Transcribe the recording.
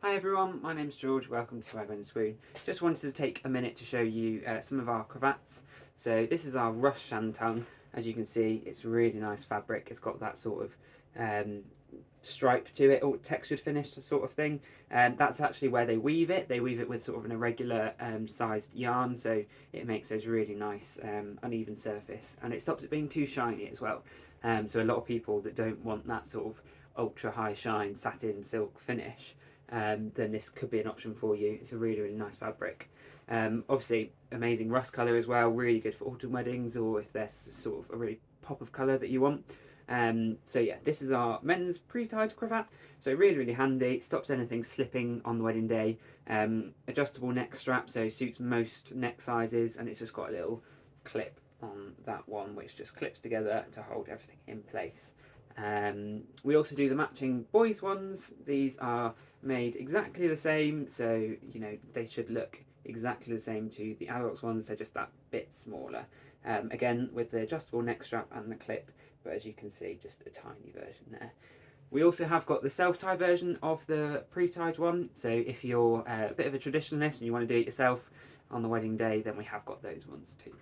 Hi everyone, my name's George, welcome to Swag and Swoon. Just wanted to take a minute to show you some of our cravats. So this is our Rust Shantung. As you can see, it's really nice fabric. It's got that sort of stripe to it, or textured finish sort of thing. And that's actually where they weave it. They weave it with sort of an irregular sized yarn, so it makes those really nice uneven surface. And it stops it being too shiny as well. So a lot of people that don't want that sort of ultra high shine satin silk finish, then this could be an option for you. It's a really nice fabric. Obviously, amazing rust colour as well, really good for autumn weddings, or if there's sort of a really pop of colour that you want. So yeah, this is our men's pre-tied cravat. So really handy, stops anything slipping on the wedding day. Adjustable neck strap, so suits most neck sizes, and it's just got a little clip on that one which just clips together to hold everything in place. We also do the matching boys ones. These are made exactly the same, so they should look exactly the same to the adults ones. They're just that bit smaller. Again, with the adjustable neck strap and the clip, but as you can see, just a tiny version there. We also have got the self-tie version of the pre-tied one, so if you're a bit of a traditionalist and you want to do it yourself on the wedding day, then we have got those ones too.